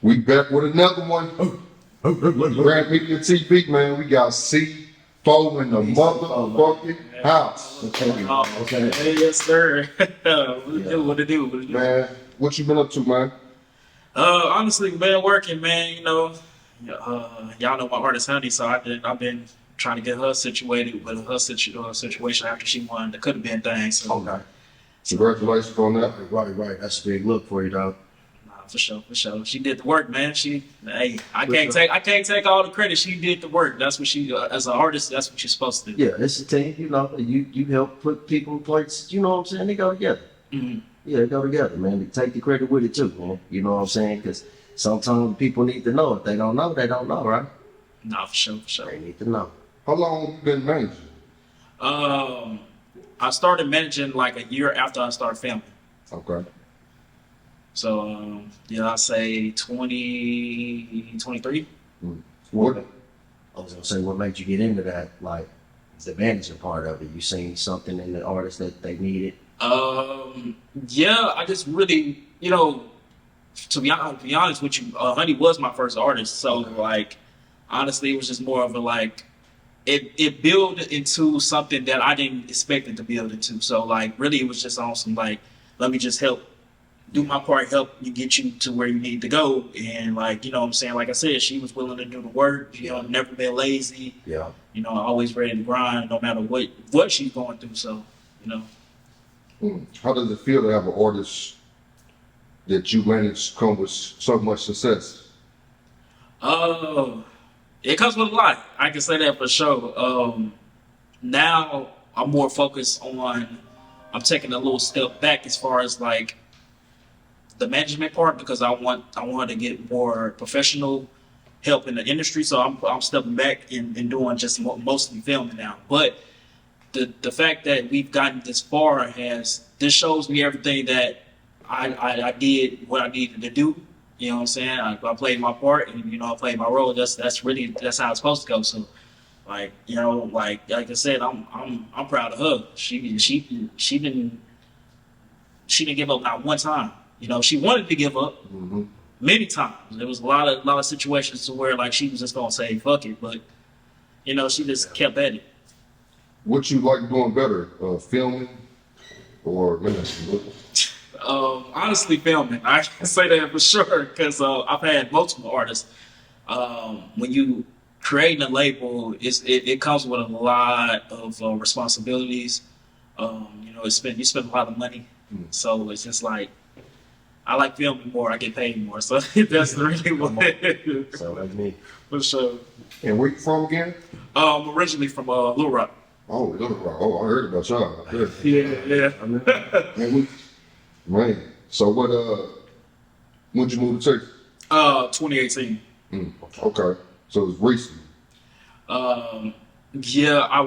We back with another one. Grand Media TV, man. We got C4 in the motherfucking house. Hey, yes, sir. What to do? Man, what you been up to, man? Honestly, been working, man. You know, y'all know my artist hon3y, so I've been trying to get her situated with her situation after she won the Coulda been thing. So, Okay. Congratulations on that. Right. That's a big look for you, dog. For sure. She did the work, man. I can't take all the credit. She did the work. That's what she, as an artist, that's what you're supposed to do. Yeah, it's a team. You know, you help put people in place. You know what I'm saying? They go together. Mm-hmm. Yeah, they go together, man. They take the credit with it too, man. You know what I'm saying? Because sometimes people need to know. If they don't know, they don't know, right? No, for sure. They need to know. How long you been managing? I started managing like a year after I started filming. Okay. So, I say 23. What? I was gonna say, what made you get into that? Like, the managing part of it. You seen something in the artist that they needed? I just really, to be honest with you, hon3y was my first artist. So, like, honestly, it was just more of a like, it built into something that I didn't expect it to build into. So, like, really, it was just on some like, let me just do my part, help you get you to where you need to go. And like, you know what I'm saying? Like I said, she was willing to do the work, never been lazy. Yeah. Always ready to grind no matter what she's going through. So, How does it feel to have an artist that you manage come with so much success? It comes with a lot. I can say that for sure. Now I'm more focused on, I'm taking a little step back as far as like the management part, because I want to get more professional help in the industry. So I'm stepping back and doing just mostly filming now. But the fact that we've gotten this far this shows me everything that I did what I needed to do. You know what I'm saying? I played my part, and I played my role. That's how it's supposed to go. So, like like I said, I'm proud of her. She didn't give up not one time. She wanted to give up many times. There was a lot of situations to where like she was just gonna say fuck it, but she just kept at it. What you like doing better, filming or managing? Honestly, filming. I can say that for sure because I've had multiple artists. When you create a label, it comes with a lot of responsibilities. You spend a lot of money, so it's just like I like filming more. I get paid more, so that's really what it is. So that's me. For sure. And where you from again? I'm originally from Little Rock. Oh, Little Rock. Oh, I heard about y'all. Yeah. Man, so when'd you move to Texas? 2018. Okay, so it's recent. I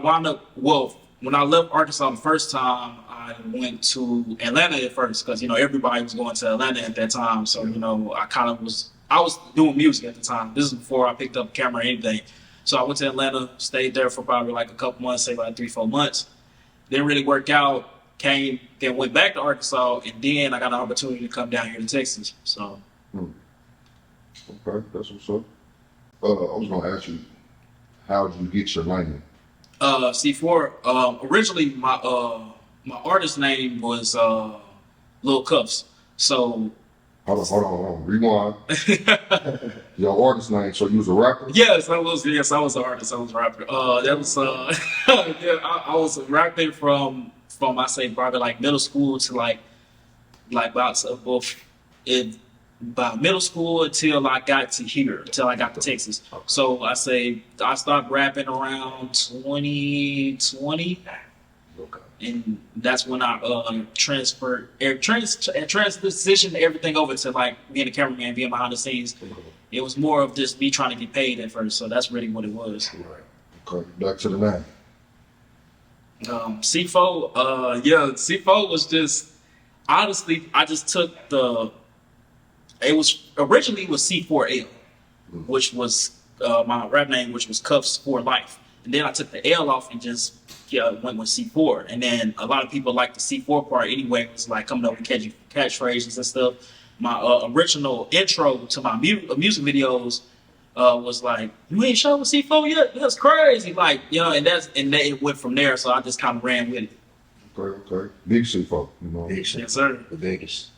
wound up, when I left Arkansas the first time, I went to Atlanta at first because, everybody was going to Atlanta at that time. So, I was doing music at the time. This is before I picked up a camera or anything. So I went to Atlanta, stayed there for probably like a couple months, say like 3-4 months. Didn't really work out. Then went back to Arkansas, and then I got an opportunity to come down here to Texas. So. Okay, that's what's up. I was gonna ask you, how did you get your name? C4. Originally, my artist name was Lil Cuffs. So. Hold on. Rewind. Your artist name. So you was a rapper? Yes, I was an artist. I was a rapper. I was rapping from I say probably like middle school to like about middle school until I got to here, until I got to Texas. So I say I started rapping around 2020. Okay. And that's when I transitioned everything over to like being a cameraman, being behind the scenes. It was more of just me trying to get paid at first, so that's really what it was. Right. Okay. Back to the name. C4. C4 was just honestly, I just took originally it was C4L, which was my rap name, which was Cuffs for Life. And then I took the L off and just went with C4. And then a lot of people like the C4 part anyway. It was like coming up with catchy catchphrases and stuff. original intro to my music videos was like, "You ain't showed C4 yet? That's crazy!" Like, you know, and it went from there. So I just kind of ran with it. Okay. Big C4, you know. Big shit. Yes, sir. The biggest.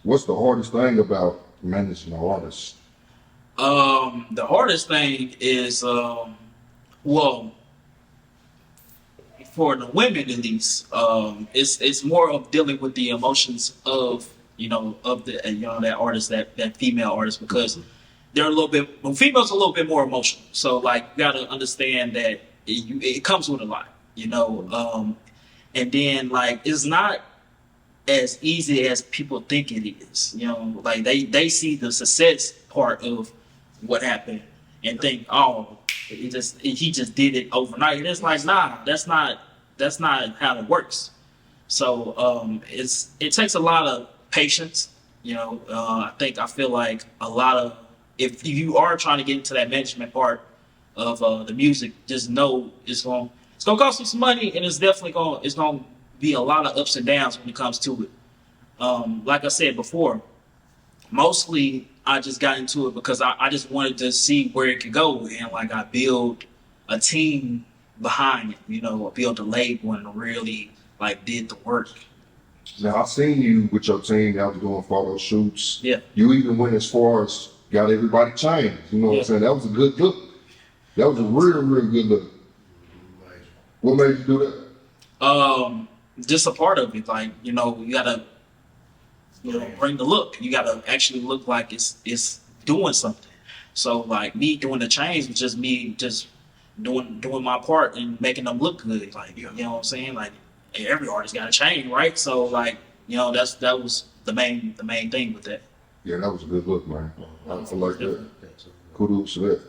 What's the hardest thing about managing an artist? The hardest thing is, well, for the women at least, it's more of dealing with the emotions of that artist, that female artist, because they're a little bit, females are a little bit more emotional. So like, you gotta understand that it comes with a lot, you know. And then like, it's not as easy as people think it is, you know. Like they see the success part of what happened and think, oh, he just did it overnight. And it's like, nah, that's not how it works. So it takes a lot of patience, you know. I feel like a lot of, if you are trying to get into that management part of the music, just know it's gonna cost you some money, and it's gonna be a lot of ups and downs when it comes to it. Like I said before, mostly I just got into it because I just wanted to see where it could go, and like I build a team behind it, you know, I built a label and really like did the work. Now, I seen you with your team out doing photo shoots. Yeah. You even went as far as got everybody changed. You know what I'm saying? That was a good look. That was a real, real good look. What made you do that? Just a part of it. Like, you know, you gotta, you know, bring the look. You gotta actually look like it's doing something. So like me doing the change was just me just doing my part and making them look good. Like, you know what I'm saying? Like, every artist got to change, right? So like, you know, that was the main thing with that. Yeah, that was a good look, man. I feel like that. Kudos to that.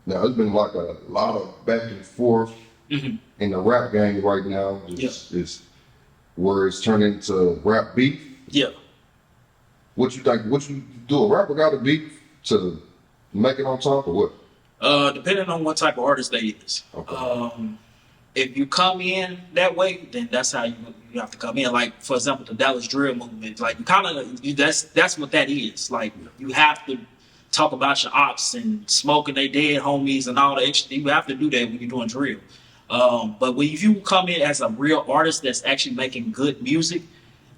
Now, it's been like a lot of back and forth in the rap game right now. It's where it's turned into rap beef. Yeah. What you think? What you do? A rapper got to beef to make it on top, or what? Depending on what type of artist they is. Okay. If you come in that way, then that's how you have to come in. Like, for example, the Dallas drill movement. Like, that's what that is. Like, you have to talk about your ops and smoking they dead homies and all the extra. You have to do that when you're doing drill. But when you come in as a real artist that's actually making good music,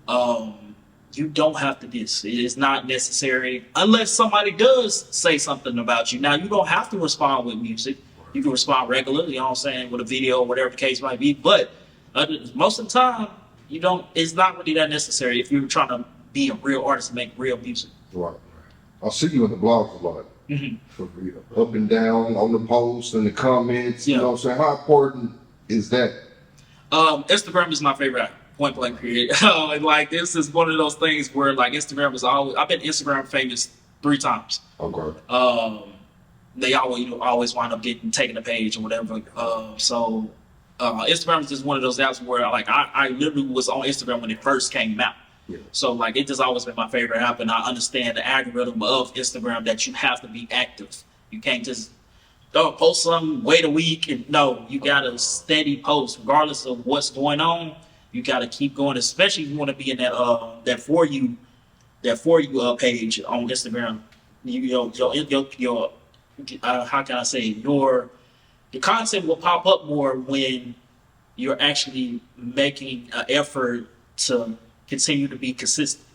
you don't have to diss. It is not necessary unless somebody does say something about you. Now, you don't have to respond with music. You can respond regularly, you know what I'm saying, with a video or whatever the case might be. But most of the time, you don't. It's not really that necessary if you're trying to be a real artist and make real music. Right. I see you in the blogs a lot. For real. Up and down on the posts and the comments. You know what I'm saying? How important is that? Instagram is my favorite app. Point blank period. And like, this is one of those things where like Instagram is always. I've been Instagram famous 3 times. Okay. They always wind up taking the page or whatever. So Instagram is just one of those apps where like I literally was on Instagram when it first came out. Yeah. So like, it just always been my favorite app, and I understand the algorithm of Instagram that you have to be active. You can't just post something, wait a week, and no, you gotta steady post regardless of what's going on. You gotta keep going, especially if you want to be in that for you page on Instagram. Your how can I say it? Your content will pop up more when you're actually making an effort to continue to be consistent.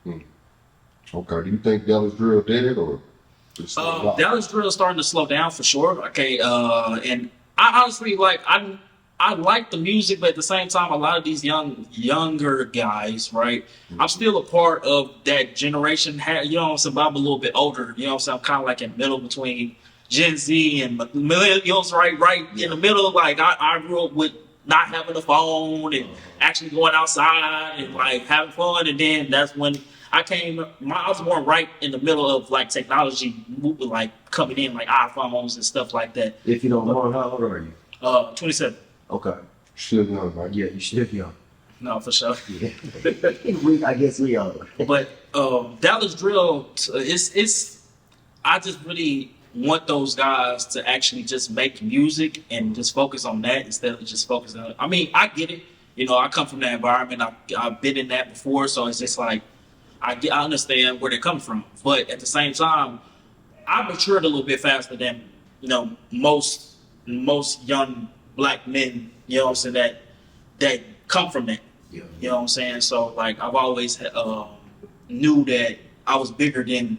Okay. Do you think Dallas Drill did it, or? Dallas Drill is starting to slow down for sure. Okay, and I honestly like I like the music, but at the same time, a lot of these younger guys, right? I'm still a part of that generation. You know what I'm saying? But I'm a little bit older. You know what I'm saying? I'm kind of like in the middle between Gen Z and millennials, right in the middle. Like, I grew up with not having a phone and actually going outside and like having fun. And then that's when I was born right in the middle of like technology, like coming in, like iPhones and stuff like that. If you don't mind, how old are you? 27. Okay. Still young, right? Yeah, you still young. No, for sure. Yeah. I guess we are. But Dallas Drill, it's. I just really want those guys to actually just make music and just focus on that instead of just focusing on. I mean, I get it. You know, I come from that environment. I've been in that before, so it's just like I understand where they're coming from, but at the same time, I matured a little bit faster than most young black men. You know what I'm saying, that come from that. Yeah. You know what I'm saying. So like I've always knew that I was bigger than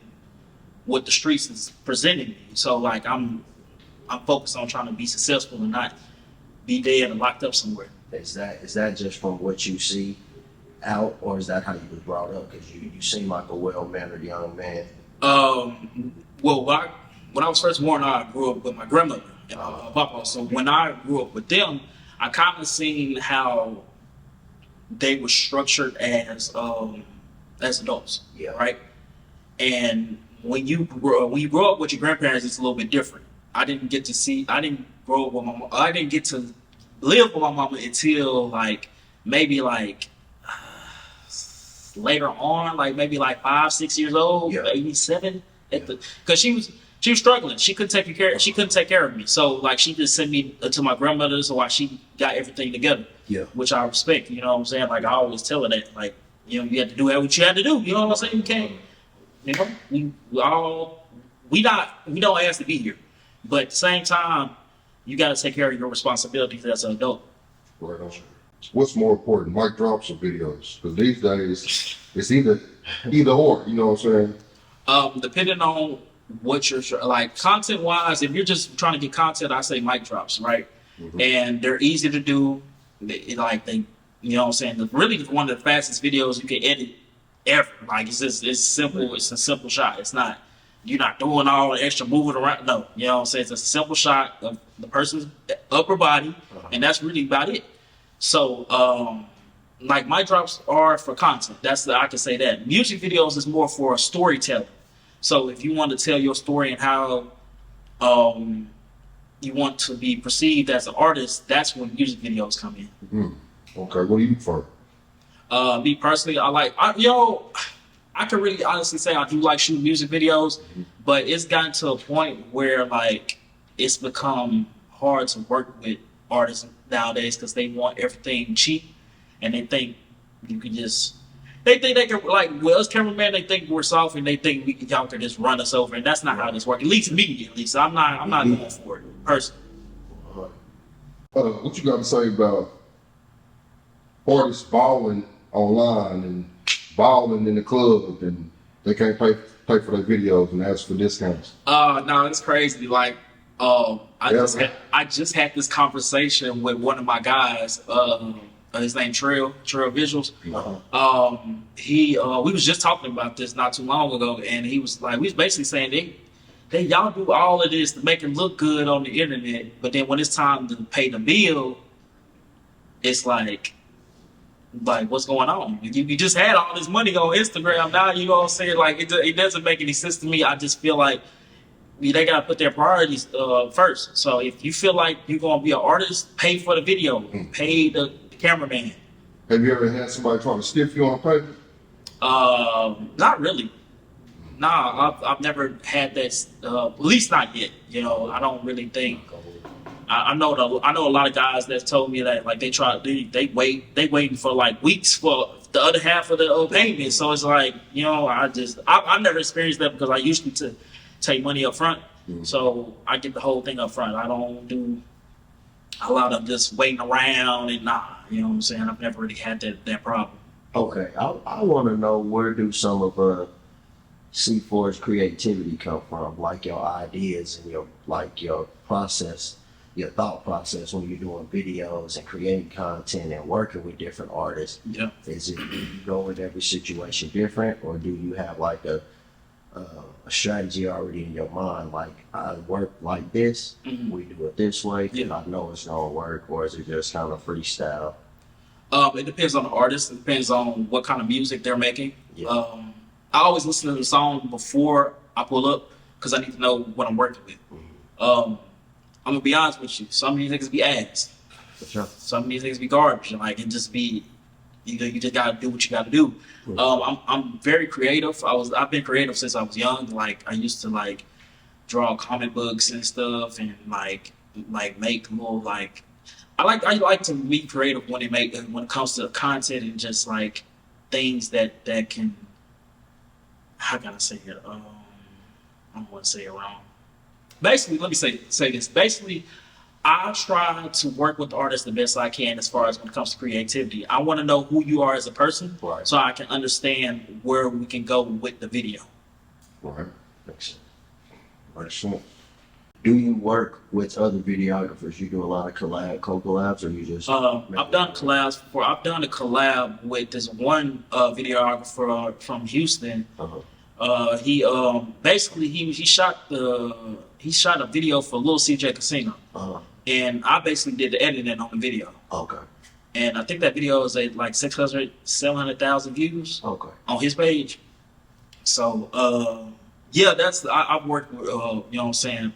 what the streets is presenting me. So like I'm focused on trying to be successful and not be dead and locked up somewhere. Is that just from what you see out, or is that how you was brought up? Because you seem like a well-mannered young man. Well, when I was first born, I grew up with my grandmother and my papa. So when I grew up with them, I kind of seen how they were structured as adults, Yeah. right? And when you grow up with your grandparents, it's a little bit different. I didn't get to live with my mama until like maybe like later on, like maybe like 5-6 years old, Yeah. maybe 7. Because she was struggling. She couldn't take care of me. So like she just sent me to my grandmother's while she got everything together. Yeah. Which I respect. You know what I'm saying? Like I always tell her that, like, you had to do what you had to do. You know what I'm saying? You can't. We don't ask to be here, but at the same time, you got to take care of your responsibilities as an adult. Right on. What's more important, mic drops or videos? Because these days, it's either or. You know what I'm saying? Depending on what you're like, content wise, if you're just trying to get content, I say mic drops, right? Mm-hmm. And they're easy to do. You know what I'm saying? Really, one of the fastest videos you can edit ever. Like it's simple. It's a simple shot. You're not doing all the extra moving around. No, you know what I'm saying? It's a simple shot of the person's upper body, and that's really about it. So, like my drops are for content. I can say that. Music videos is more for storytelling. So if you want to tell your story and how you want to be perceived as an artist, that's when music videos come in. Mm-hmm. Okay, what do you prefer? Me personally, I can really honestly say I do like shooting music videos, but it's gotten to a point where like it's become hard to work with artists nowadays because they want everything cheap, and they think you can just they think they can, like, with us cameramen, they think we're soft and they think y'all can just run us over, and that's not how this works. At least me, I'm not going for it personally. What you got to say about artists balling online and balling in the club, and they can't pay for their videos and ask for discounts? No, it's crazy. Like, I just had this conversation with one of my guys. His name Trail Visuals. We was just talking about this not too long ago, and he was like, we was basically saying y'all do all of this to make it look good on the internet, but then when it's time to pay the bill, it's like what's going on? You just had all this money on Instagram, now you know what I'm saying? Like it doesn't make any sense to me. I just feel like they gotta put their priorities first. So if you feel like you're gonna be an artist, pay for the video, pay the cameraman. Have you ever had somebody try to stiff you on a paper? Not really. Nah, I've never had that. At least not yet. You know, I don't really think. I know a lot of guys that told me that like they waiting for like weeks for the other half of the payment. So it's like, you know, I've never experienced that because I usually to take money up front. So I get the whole thing up front. I don't do a lot of just waiting around and you know what I'm saying? I've never really had that problem. Okay, I want to know, where do some of C4's creativity come from? Like your ideas and your process, your thought process when you're doing videos and creating content and working with different artists. Yeah. Is it, do you go in every situation different, or do you have like a strategy already in your mind? Like, I work like this, we do it this way, because I know it's gonna work, or is it just kind of freestyle? It depends on the artist. It depends on what kind of music they're making. Yeah. I always listen to the song before I pull up because I need to know what I'm working with. I'm gonna be honest with you. Some of these niggas be ass. For sure. Some of these niggas be garbage. Like, it just be, you just gotta do what you gotta do. I'm very creative. I've been creative since I was young. Like, I used to like draw comic books and stuff, and like make little like. I like to be creative when it comes to content and just like things that can how can I say it? I don't want to say it wrong. Basically, let me say this. Basically, I try to work with the artist the best I can as far as when it comes to creativity. I want to know who you are as a person, Right. so I can understand where we can go with the video. Right. Makes sense. Makes sense. Do you work with other videographers? You do a lot of co-collabs, or you just? I've done collabs before. I've done a collab with this one videographer from Houston. He basically he shot a video for Lil CJ Casino, and I basically did the editing on the video. Okay. And I think that video is at like 700,000 views on his page. So yeah, I've worked with you know what I'm saying,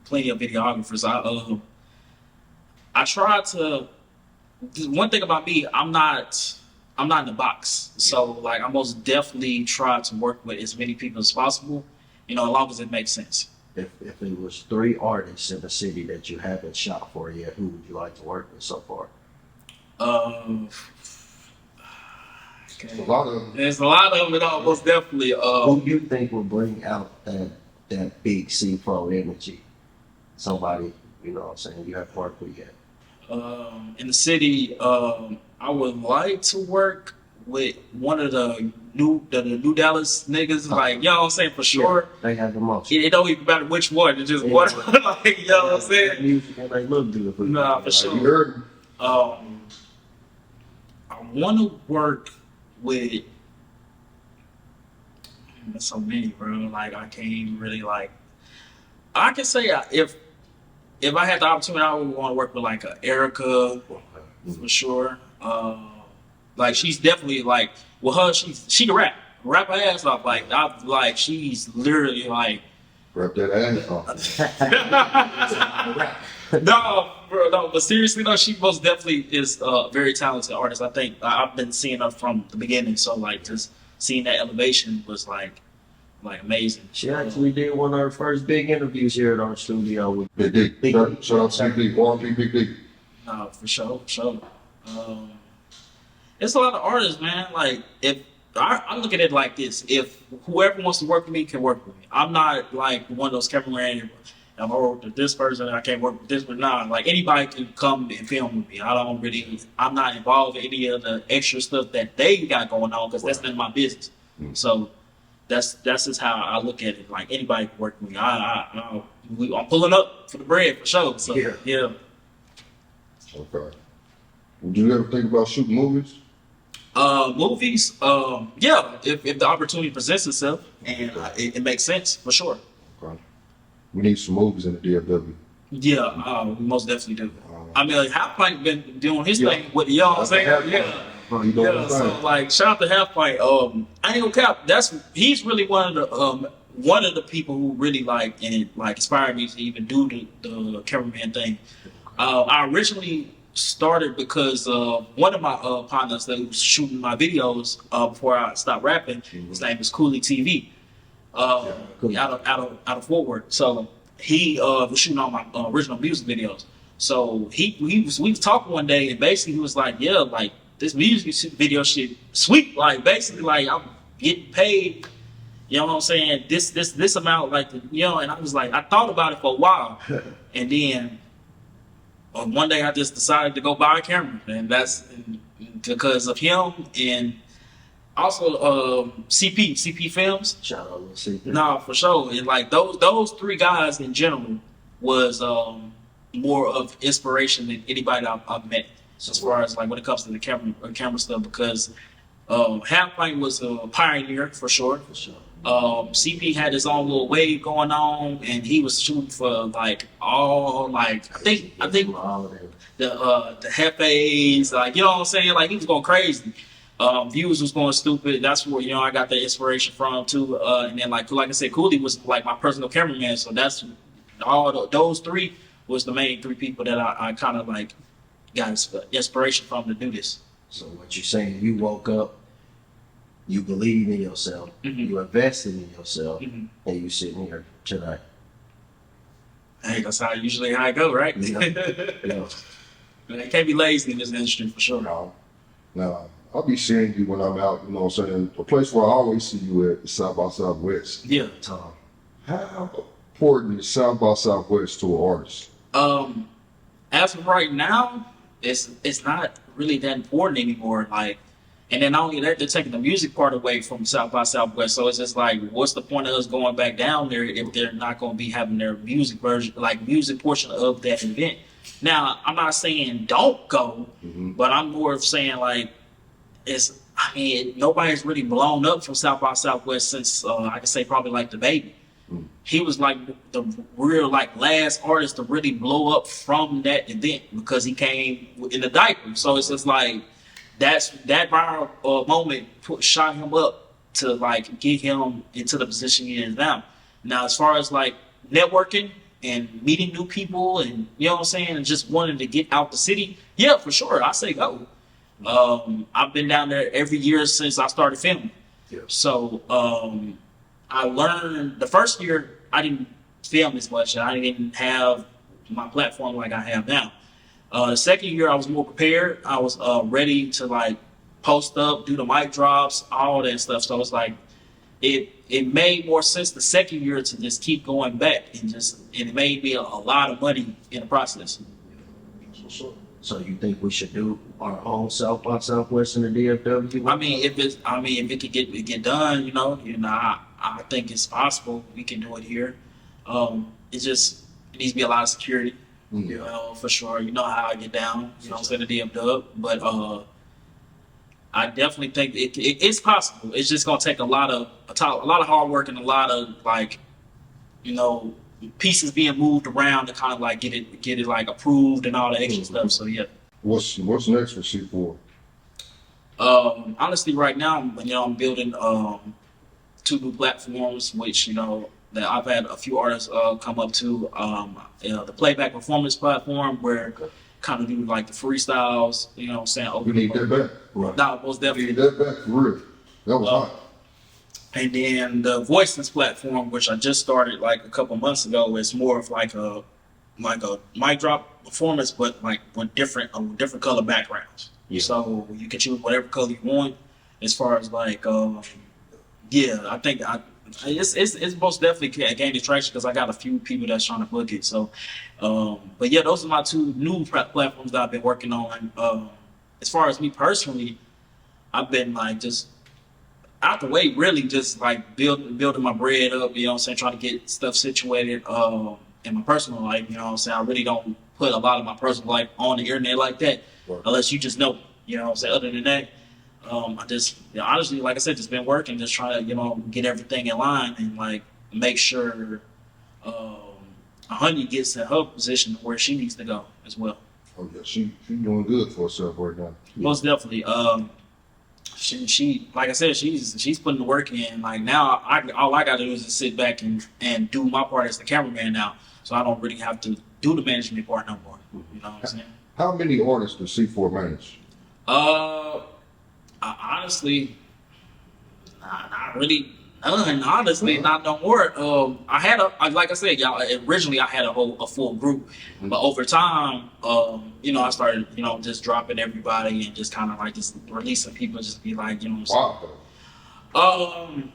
plenty of videographers. I try to. One thing about me, I'm not in the box. So like I most definitely try to work with as many people as possible, you know, as long as it makes sense. If it was 3 artists in the city that you haven't shot for yet, who would you like to work with so far? A lot of them. There's a lot of it, most definitely. Who do you think will bring out that big C-Pro energy? Somebody, you know what I'm saying, you have worked with yet? In the city, I would like to work with one of the new Dallas niggas, like, you know what I'm saying, for sure. Yeah, they have the most. It don't even matter which one, it's just one, like, you know what I'm saying? That music and they look beautiful. Nah, for You sure. heard me. I want to work with so many, bro. Like, I can't even really, like, I can say if I had the opportunity, I would want to work with like a Erica for sure. Like she's definitely like, with her, she can rap her ass off. Like she's literally like, Rap that ass off. no, bro, no. But seriously, no, she most definitely is a very talented artist. I think I've been seeing her from the beginning, so like just seeing that elevation was like amazing. She actually did one of her first big interviews here at our studio with Big D. Shout out to Big D. hon3y, Big D. No, for sure. It's a lot of artists, man. Like, if I look at it like this, if whoever wants to work with me can work with me. I'm not like one of those cameramen. I'm work with this person. I can't work with this, but nah. Like anybody can come and film with me. I'm not involved in any of the extra stuff that they got going on because that's none of my business. So that's just how I look at it. Like anybody can work with me. I'm pulling up for the bread for sure. So yeah. Okay. Would you ever think about shooting movies? Movies, yeah, if the opportunity presents itself and it makes sense, for sure. Okay. We need some movies in the DFW. Yeah, we most definitely do. I mean, like, Half Pint been doing his thing with, you know what I'm saying? Yeah, so like, shout out to Half Pint. I ain't gonna cap, he's really one of the people who really like inspired me to even do the cameraman thing. I originally started because one of my partners that was shooting my videos before I stopped rapping. His name is Coulda TV, out of Fort Worth. So he was shooting all my original music videos. So we was talking one day, and basically he was like, "Yeah, like this music video shit sweet. Like basically, like I'm getting paid. You know what I'm saying? This amount, like you know." And I was like, I thought about it for a while, and then. One day I just decided to go buy a camera, and that's because of him and also CP Filmz. Shout out to CP. Nah, for sure. And like those 3 guys in general was more of inspiration than anybody I've met as far as like when it comes to the camera stuff, because Half Pint was a pioneer for sure. CP had his own little wave going on, and he was shooting for like all like I think the Hefes, like you know what I'm saying, like he was going crazy. Views was going stupid. That's where I got the inspiration from too. And then like I said, Coulda was like my personal cameraman, so that's those 3 was the main 3 people that I kind of like got inspiration from to do this. So what you're saying, you woke up, you believe in yourself, you invested in yourself, and you sitting here tonight. Hey, that's how I go, right? Yeah. You can't be lazy in this industry for sure. No. I'll be seeing you when I'm out, you know what I'm saying? The place where I always see you at is South by Southwest. Yeah. Tom. How important is South by Southwest to an artist? As of right now, it's not really that important anymore. Like, and then not only that, they're taking the music part away from South by Southwest. So it's just like, what's the point of us going back down there if they're not going to be having their music version, like music portion of that event? Now, I'm not saying don't go, but I'm more of saying like, nobody's really blown up from South by Southwest since I can say probably like the Baby. He was like the real like last artist to really blow up from that event because he came in the diaper. So it's just like that viral moment shot him up to like get him into the position he is now. Now, as far as like networking and meeting new people and you know what I'm saying, and just wanting to get out the city, yeah, for sure, I say go. I've been down there every year since I started filming. Yeah. So I learned the first year I didn't film as much. I didn't have my platform like I have now. The second year I was more prepared. I was ready to like post up, do the mic drops, all that stuff. So it's like it made more sense the second year to just keep going back and it made me a lot of money in the process. So you think we should do our own South by Southwest in the DFW? If it could get done, you know, I think it's possible we can do it here. It needs to be a lot of security, you know, for sure. You know how I get down, you know what I'm saying, the DFW. But I definitely think it's possible. It's just gonna take a lot of hard work and a lot of like, you know, pieces being moved around to kind of like get it like approved and all the extra stuff. So yeah. What's next for C4? Honestly, right now, I'm building 2 new platforms, which you know that I've had a few artists come up to. The playback performance platform where kind of do like the freestyles. You know what I'm saying? We need that back. Right. No, most definitely. We need that back for real. That was hot. And then the voiceless platform, which I just started like a couple months ago, is more of like a mic drop performance, but like with different color backgrounds. Yeah. So you can choose whatever color you want. As far as like, I think it's most definitely gaining traction because I got a few people that's trying to book it. So, but yeah, those are my 2 new platforms that I've been working on. As far as me personally, I've been like just out the way, really just like building my bread up, you know what I'm saying, trying to get stuff situated in my personal life, you know what I'm saying. I really don't put a lot of my personal life on the internet like that, unless you just know, you know what I'm saying. Other than that, I just, honestly, like I said, just been working, just trying to, you know, get everything in line and like make sure hon3y gets in her position where she needs to go as well. Oh yeah, she's doing good for herself right now. Most definitely. She like I said, she's putting the work in. Like now, all I gotta do is just sit back and do my part as the cameraman now, so I don't really have to do the management part no more. You know what I'm saying? How many artists does C4 manage? Honestly, not really. Honestly, not no more. I had like I said, y'all. Originally, I had a full group, but over time, I started, just dropping everybody and just kind of like just releasing people, just be like, you know what I'm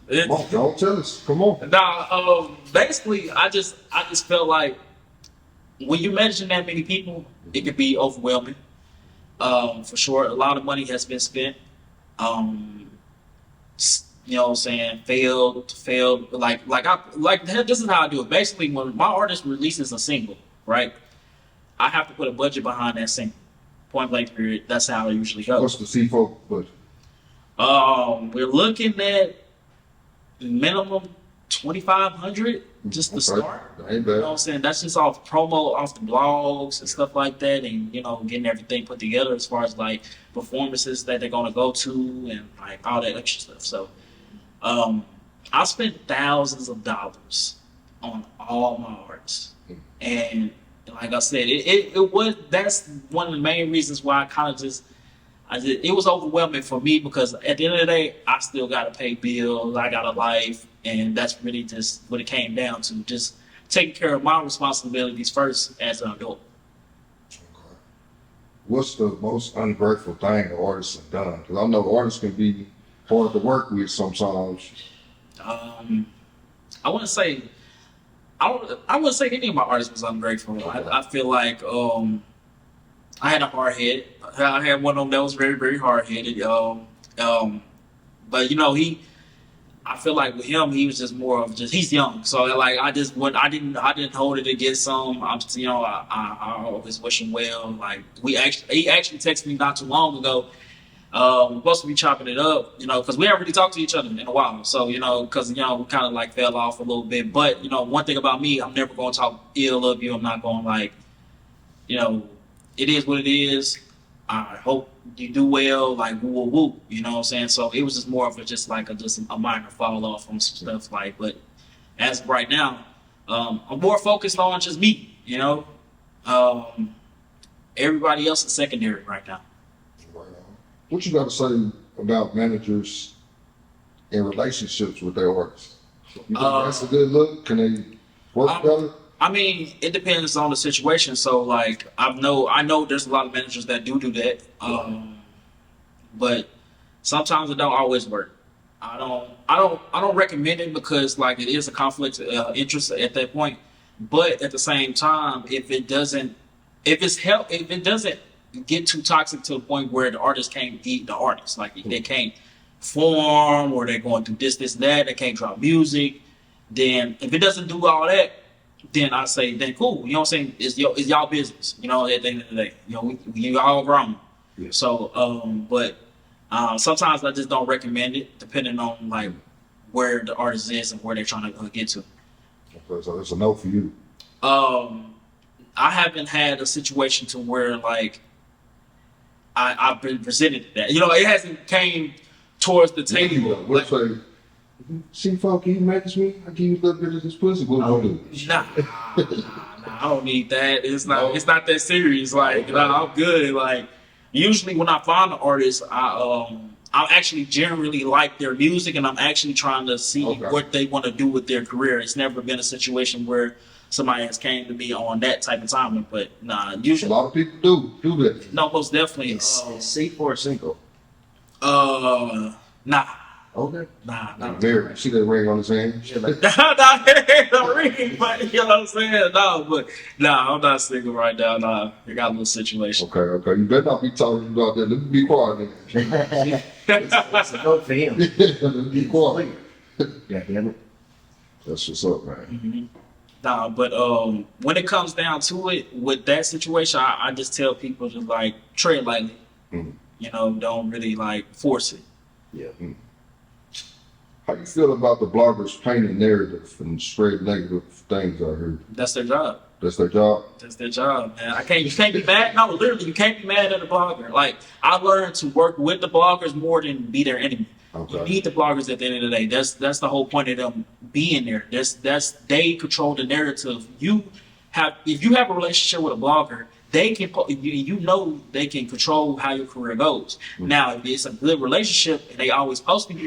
saying? Come on, don't tell us. Come on. Basically, I just felt like when you mention that many people, it could be overwhelming. For sure, a lot of money has been spent. You know what I'm saying? Failed. This is how I do it. Basically, when my artist releases a single, right, I have to put a budget behind that single. Point blank period. That's how it usually goes. What's the C4 budget? We're looking at minimum $2,500 just to start. That ain't bad. You know what I'm saying? That's just off promo, off the blogs and stuff like that, and getting everything put together as far as like performances that they're gonna go to and like all that extra stuff. So I spent thousands of dollars on all my arts, and like I said, that's one of the main reasons why it was overwhelming for me, because at the end of the day, I still got to pay bills. I got a life, and that's really just what it came down to. Just taking care of my responsibilities first as an adult. Okay. what's the most ungrateful thing an artist has done? Because I know artists can be hard to work with sometimes. I wouldn't say I wouldn't say any of my artists was ungrateful. I feel like I had a hard head. I had one of them that was very, very hard headed. But you know, I feel like with him, he was just more of he's young. So like I didn't hold it against him. I'm just, you know, I always wish him well. Like he actually texted me not too long ago. We're supposed to be chopping it up, you know, because we haven't really talked to each other in a while. So, you know, because, you know, we kind of like fell off a little bit. But, you know, one thing about me, I'm never going to talk ill of you. I'm not going like, you know, it is what it is. I hope you do well, like, woo, woo, woo, you know what I'm saying? So it was just more of just a minor fall off on some stuff. Like, but as of right now, I'm more focused on just me, you know? Everybody else is secondary right now. What you got to say about managers in relationships with their artists? You think that's a good look? Can they work together? I mean, it depends on the situation. So, like, I know there's a lot of managers that do that, but sometimes it don't always work. I don't recommend it because, like, it is a conflict of interest at that point. But at the same time, if it doesn't get too toxic to the point where the artist can't beat the artist. Like they can't form or they're going through this, that, they can't drop music. Then if it doesn't do all that, then I say, then cool. You know what I'm saying? It's y'all business, you know, at the end of the day. You know, we all grown. Yeah. So, but sometimes I just don't recommend it depending on like where the artist is and where they're trying to get to. Okay, so that's a no for you. I haven't had a situation to where like I've been presented that. You know, it hasn't came towards the table. What say? See, fuck, can you match me? I give you a little bit of this pussy. What do? Nah, I don't need that. It's not that serious. Like, nah, I'm good. Like, usually when I find an artist, I actually generally like their music, and I'm actually trying to see what they want to do with their career. It's never been a situation where somebody has came to me on that type of timing, but nah, usually a lot of people do that. No, most definitely. C4 single. Nah. Okay. Nah. Very. See that ring on his hand? No ring, but you know what I'm saying? No, but nah, I'm not single right now. Nah, I got a little situation. Okay. You better not be talking about that. Let me be quiet then. It's a note for him. Let me be quiet. Yeah, damn it. That's what's up, man. Mm-hmm. Nah, but when it comes down to it, with that situation, I just tell people to like tread lightly. Mm-hmm. You know, don't really like force it. Yeah. Mm-hmm. How you feel about the bloggers painting narrative and spread negative things out here? That's their job. That's their job? That's their job, man. You can't be mad. No, literally, you can't be mad at a blogger. Like, I learned to work with the bloggers more than be their enemy. Okay. You need the bloggers at the end of the day. That's the whole point of them being there. They control the narrative. If you have a relationship with a blogger, they can they can control how your career goes. Mm-hmm. Now, if it's a good relationship and they always posting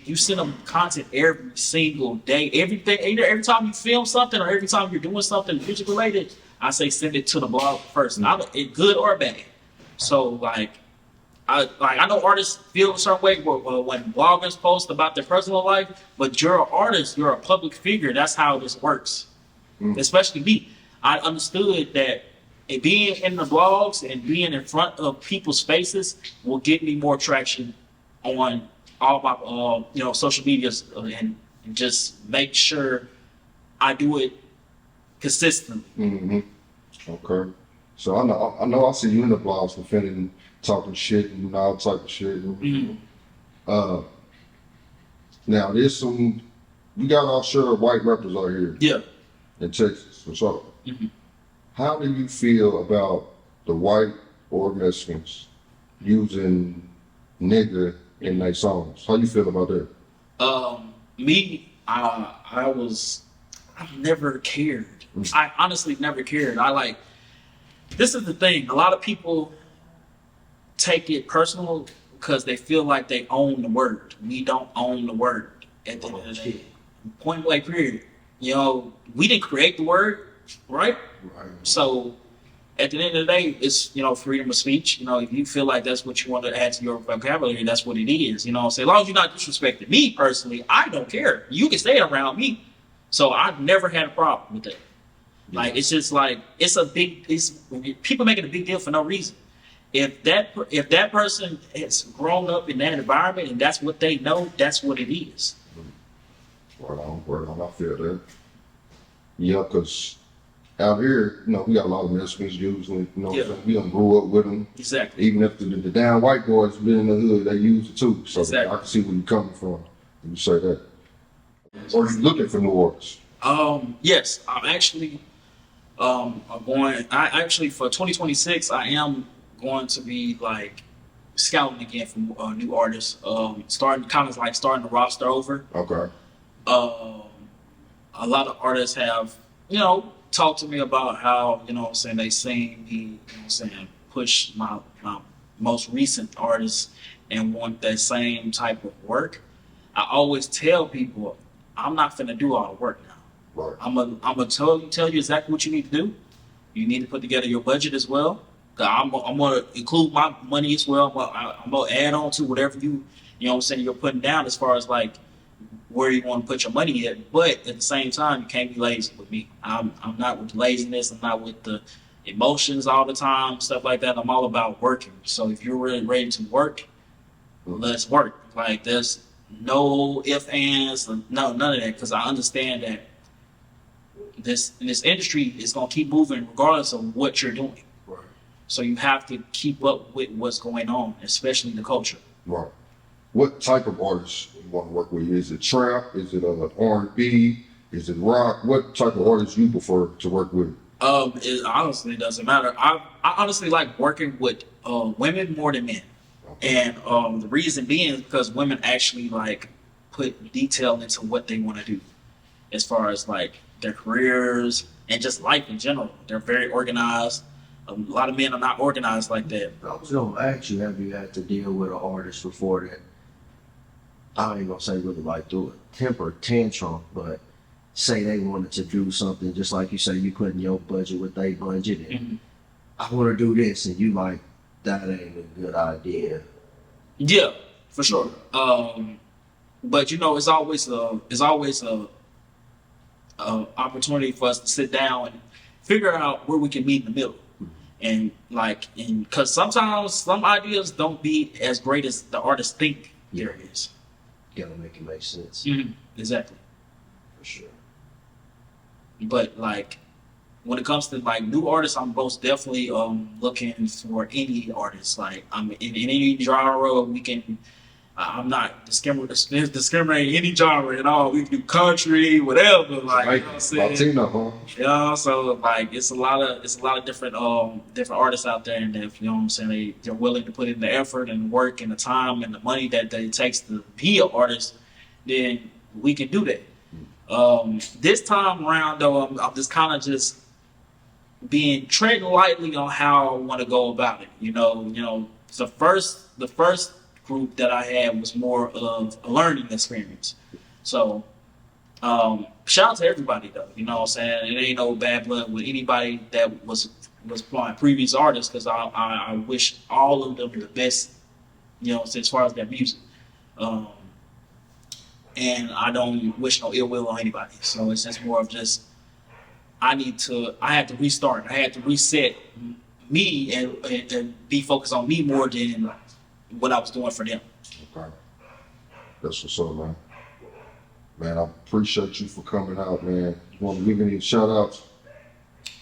you send them content every single day. Every time you film something or every time you're doing something music related, I say send it to the blog first. Not good or bad. So like I know artists feel a certain way when bloggers post about their personal life, but you're an artist, you're a public figure. That's how this works. Especially me. I understood that being in the blogs and being in front of people's faces will get me more traction on all my social medias and just make sure I do it consistently. Mm-hmm. Okay. So I know I see you in the blogs defending, talking shit and all type of shit. Mm-hmm. Now we got our share of white rappers out here. Yeah. In Texas, for sure. Mm-hmm. How do you feel about the white or Mexicans using nigga in their songs? How you feel about that? I've never cared. I honestly never cared. This is the thing. A lot of people take it personal because they feel like they own the word. We don't own the word at the end of the day. Point blank period. You know, we didn't create the word, right? So at the end of the day, it's, you know, freedom of speech. You know, if you feel like that's what you want to add to your vocabulary, that's what it is. You know what I'm saying? As long as you're not disrespecting me personally, I don't care. You can stay around me. So I've never had a problem with that. Like, it's just like, it's people making a big deal for no reason. If that person has grown up in that environment and that's what they know, that's what it is. Word on, I feel that. Yeah, because out here, you know, we got a lot of Mexicans using it, you know what I'm saying? We done grew up with them. Exactly. Even if the damn white boys been in the hood, they use it too. So Exactly. I can see where you're coming from when you say that. Or you looking for new artists? Yes, I'm actually for 2026, I am going to be like scouting again for new artists. Starting the roster over. Okay. A lot of artists have, you know, talked to me about how, you know what I'm saying, they seen me, you know what I'm saying, push my most recent artists and want that same type of work. I always tell people, I'm not finna do all the work now. Right. I'm gonna tell you exactly what you need to do. You need to put together your budget as well. I'm gonna include my money as well. I'm gonna add on to whatever you know what I'm saying, you're putting down as far as like where you want to put your money at. But at the same time, you can't be lazy with me. I'm not with the laziness. I'm not with the emotions all the time, stuff like that. I'm all about working. So if you're really ready to work, let's work. Like, there's no ifs, ands, no, none of that, because I understand that this industry is gonna keep moving regardless of what you're doing. Right. So you have to keep up with what's going on, especially the culture. Right. What type of artists you want to work with? Is it trap? Is it R&B? Is it rock? What type of artists you prefer to work with? It honestly doesn't matter. I honestly like working with women more than men. Okay. And the reason being is because women actually like put detail into what they want to do as far as like their careers and just life in general. They're very organized. A lot of men are not organized like that. I was gonna ask you, have you had to deal with an artist before that, I ain't gonna say really like do a temper tantrum, but say they wanted to do something just like you say, you put in your budget with their budget and Mm-hmm. I wanna do this and you like, that ain't a good idea. Yeah, for sure. But you know, it's always a opportunity for us to sit down and figure out where we can meet in the middle. And because sometimes some ideas don't be as great as the artists think there is. Gotta make it make sense. Mm-hmm. Exactly. For sure. But like when it comes to like new artists, I'm most definitely looking for any artists. Like I'm in any genre we can. I'm not discriminating any genre at all. We can do country, whatever. Like, you know what I'm saying? Latino, huh? Yeah, so like it's a lot of different artists out there, and if, you know what I'm saying, they're willing to put in the effort and work and the time and the money that it takes to be an artist, then we can do that. This time around though, I'm just kind of just treading lightly on how I want to go about it. You know, the first group that I had was more of a learning experience. So shout out to everybody though, you know what I'm saying? It ain't no bad blood with anybody that was my previous artists, because I wish all of them the best, you know, as far as their music. And I don't wish no ill will on anybody. So it's just more of just I had to restart. I had to reset me and be focused on me more than what I was doing for them. Okay. That's what's up, man. Man, I appreciate you for coming out, man. You want to give any shout outs?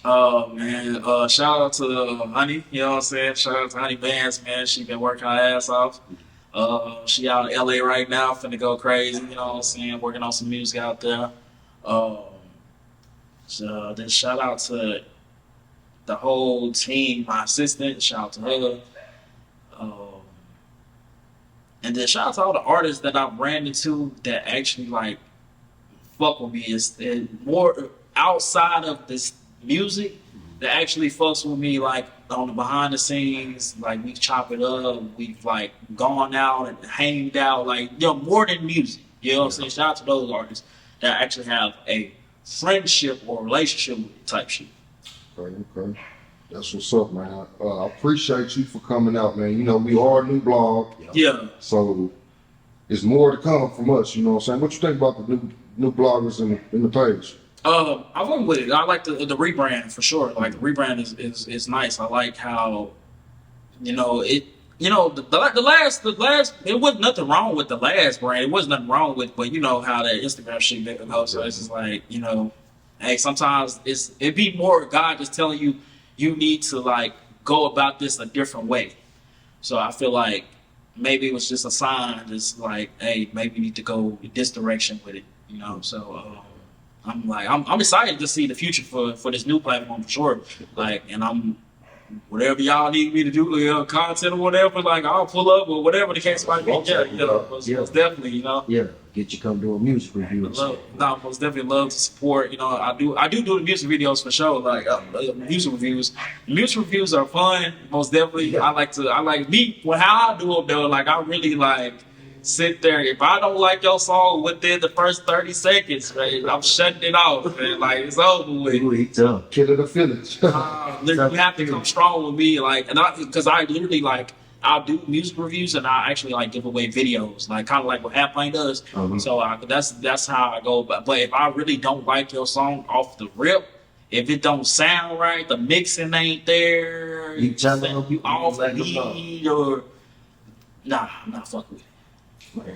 Man, shout out to Honey, you know what I'm saying? Shout out to Honey Bandz, man. She been working her ass off. She out in LA right now, finna go crazy, you know what I'm saying? Working on some music out there. So then shout out to the whole team, my assistant, shout out to her. And then shout out to all the artists that I ran into that actually like fuck with me. It's more outside of this music that actually fucks with me, like on the behind the scenes. Like we chop it up, we've like gone out and hanged out, like, you know, more than music. You know what I'm saying? Shout out to those artists that actually have a friendship or relationship with type shit. Okay. That's what's up, man. I appreciate you for coming out, man. You know, we are a new blog, Yeah. so it's more to come from us. You know what I'm saying? What you think about the new bloggers in the page? I went with it. I like the rebrand for sure. Like the rebrand is nice. I like how, you know, it. You know, the last, it wasn't nothing wrong with the last brand. It wasn't nothing wrong with, but you know how that Instagram shit make them So it's just like, you know, hey, sometimes it'd be more God just telling you, you need to like go about this a different way. So I feel like maybe it was just a sign, just like, hey, maybe you need to go this direction with it, you know. So I'm excited to see the future for this new platform for sure. Like, and whatever y'all need me to do, content or whatever, like I'll pull up or whatever the case might be. Most definitely, you know. Yeah, get you come do a music review. Most definitely love to support. You know, I do the music videos for sure. Like music reviews. Music reviews are fun. Most definitely, Yeah. I like me. Well, how I do them though, like I really like sit there. If I don't like your song within the first 30 seconds, man, I'm shutting it off. Man. Like it's over with. Killer the feelings. You have to come strong with me, like, and because I literally like I'll do music reviews and I actually like give away videos, like kind of like what hon3y does. Mhm. So that's how I go. But if I really don't like your song off the rip, if it don't sound right, the mixing ain't there, You tell them, you off let them know. beat or nah, I'm not fucking with it.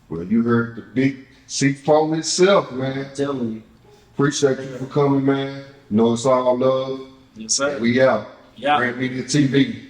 Well, you heard the big C4 itself, man. I'm telling you. Appreciate you for coming, man. You know it's all love. Yes, sir. We out. Yeah. Brand Media TV.